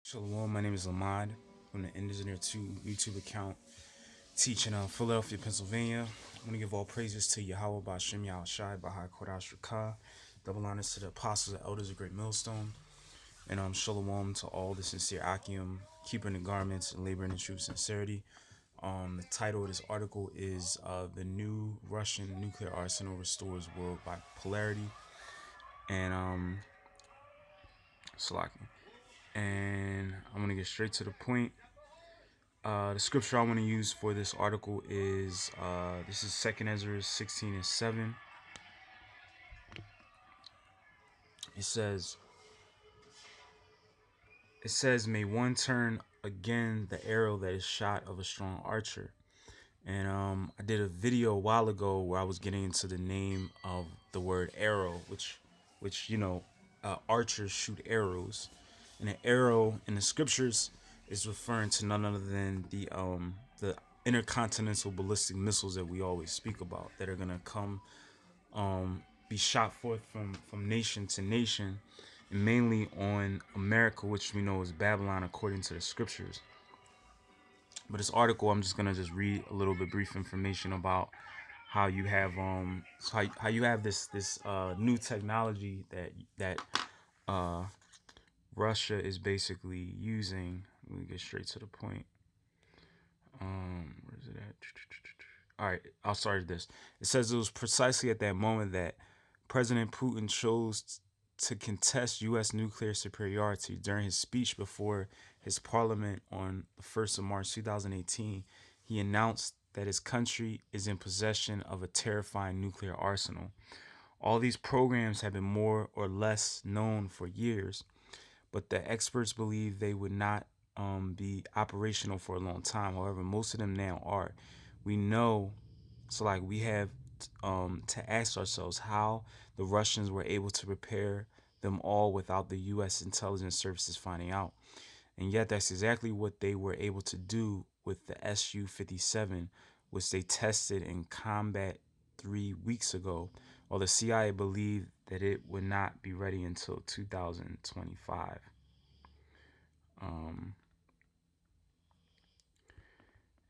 Shalom, my name is Lamad from the Engineer 2 YouTube account teaching Philadelphia, Pennsylvania. I want to give all praises to Yahawah by Sham Yahawashi by Kodash Rakah. Double honors to the apostles and elders of Great Millstone. And shalom to all the sincere Akim, keeping the garments and laboring in true sincerity. The title of this article is The New Russian Nuclear Arsenal Restores World Bipolarity. And Slacking. And I'm going to get straight to the point. The scripture I want to use for this article is this is 2nd Esdras 16:7. It says, may one turn again the arrow that is shot of a strong archer. And I did a video a while ago where I was getting into the name of the word arrow, which archers shoot arrows, and an arrow in the scriptures is referring to none other than the intercontinental ballistic missiles that we always speak about that are gonna come be shot forth from nation to nation, and mainly on America, which we know is Babylon according to the scriptures. But this article, I'm just gonna read a little bit brief information about how you have how you have this new technology that Russia is basically using. Let me get straight to the point. Where is it at? All right, I'll start at this. It says it was precisely at that moment that President Putin chose to contest U.S. nuclear superiority. During his speech before his parliament on the 1st of March 2018, he announced that his country is in possession of a terrifying nuclear arsenal. All these programs have been more or less known for years, but the experts believe they would not be operational for a long time. However, most of them now are. We know, so like we have to ask ourselves how the Russians were able to prepare them all without the U.S. intelligence services finding out. And yet that's exactly what they were able to do with the Su-57, which they tested in combat 3 weeks ago, while the CIA believed that it would not be ready until 2025.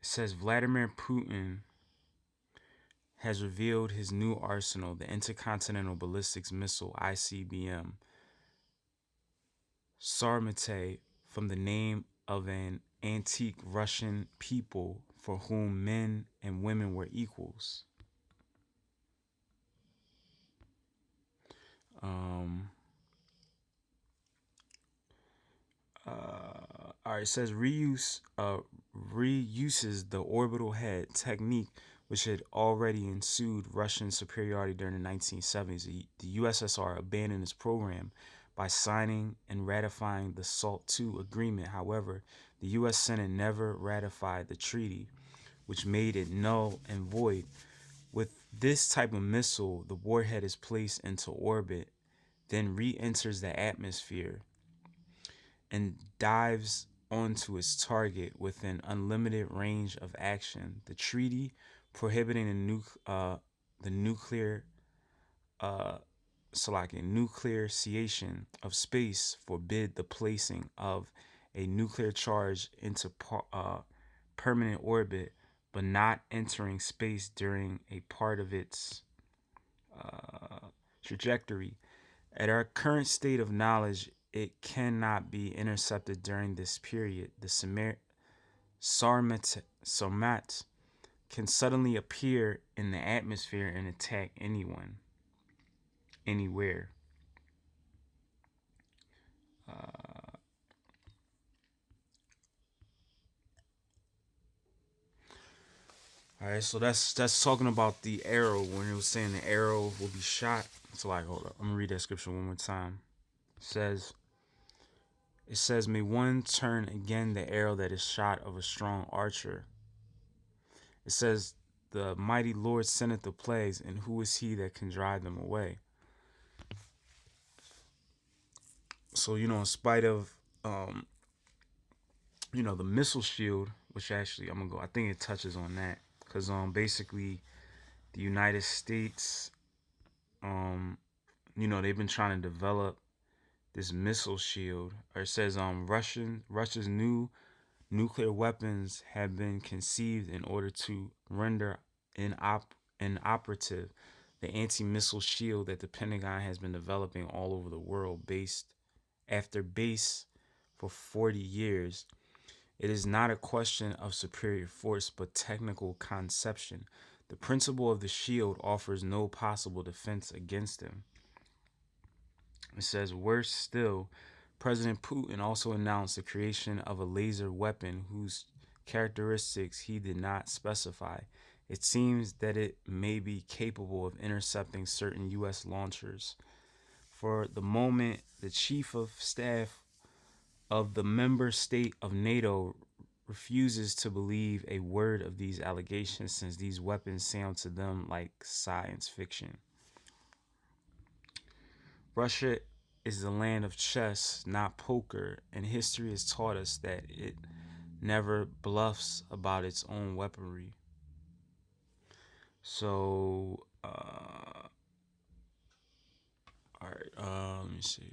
It says Vladimir Putin has revealed his new arsenal, the Intercontinental Ballistic Missile ICBM Sarmate, from the name of an antique Russian people for whom men and women were equals. All right, it says reuses the orbital head technique, which had already ensued Russian superiority during the 1970s. The USSR abandoned this program by signing and ratifying the SALT II agreement. However, the U.S. Senate never ratified the treaty, which made it null and void. With this type of missile, the warhead is placed into orbit, then re-enters the atmosphere and dives onto its target with an unlimited range of action. The treaty prohibiting the nuclear nuclearization of space forbid the placing of a nuclear charge into permanent orbit, but not entering space during a part of its trajectory. At our current state of knowledge, it cannot be intercepted during this period. The Sarmat can suddenly appear in the atmosphere and attack anyone, anywhere. All right, so that's talking about the arrow when it was saying the arrow will be shot. So like, hold up, I'm gonna read that scripture one more time. It says, may one turn again the arrow that is shot of a strong archer. It says, the mighty Lord sendeth the plagues, and who is he that can drive them away? So, in spite of, the missile shield, which actually I think it touches on that. Because, basically, the United States, they've been trying to develop this missile shield, or it says Russia's new nuclear weapons have been conceived in order to render inoperative the anti-missile shield that the Pentagon has been developing all over the world based after base for 40 years. It is not a question of superior force but technical conception. The principle of the shield offers no possible defense against them. It says, worse still, President Putin also announced the creation of a laser weapon whose characteristics he did not specify. It seems that it may be capable of intercepting certain U.S. launchers. For the moment, the chief of staff of the member state of NATO refuses to believe a word of these allegations since these weapons sound to them like science fiction. Russia is the land of chess, not poker, and history has taught us that it never bluffs about its own weaponry. So, all right, let me see.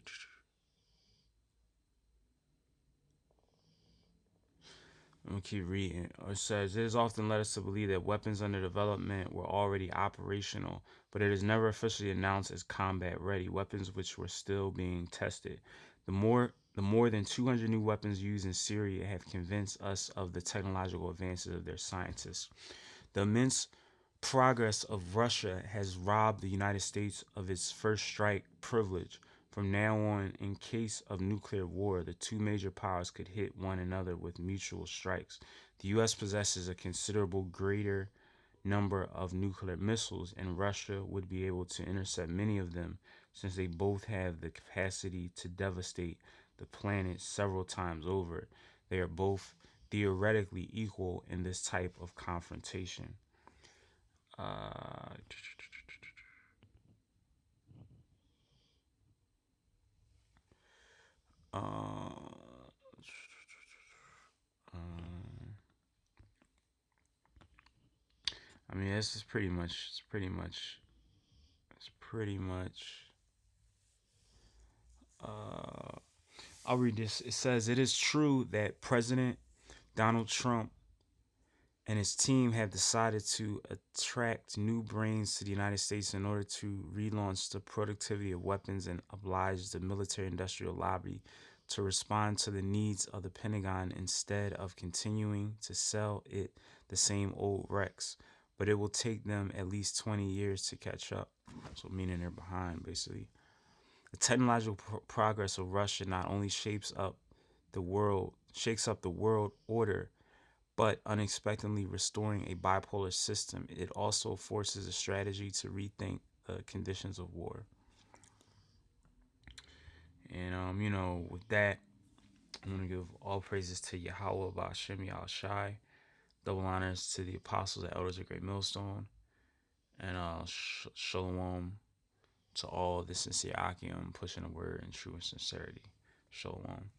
I'm gonna keep reading. It says, it is often led us to believe that weapons under development were already operational, but it is never officially announced as combat ready, weapons which were still being tested. The more than 200 new weapons used in Syria have convinced us of the technological advances of their scientists. The immense progress of Russia has robbed the United States of its first strike privilege. From now on, in case of nuclear war, the two major powers could hit one another with mutual strikes. The U.S. possesses a considerable greater number of nuclear missiles, and Russia would be able to intercept many of them since they both have the capacity to devastate the planet several times over. They are both theoretically equal in this type of confrontation. Uh, uh, I mean, this is pretty much. It's pretty much. Uh, I'll read this. It says, it is true that President Donald Trump and his team have decided to attract new brains to the United States in order to relaunch the productivity of weapons and oblige the military industrial lobby to respond to the needs of the Pentagon instead of continuing to sell it the same old wrecks. But it will take them at least 20 years to catch up. So, meaning they're behind, basically. The technological progress of Russia not only shakes up the world order, but unexpectedly restoring a bipolar system, it also forces a strategy to rethink the conditions of war. And with that, I'm gonna give all praises to Yahawah by Sham Yahawashi, double honors to the apostles and elders of Great Millstone, and shalom to all the sincere Akim pushing the word in true sincerity. Shalom.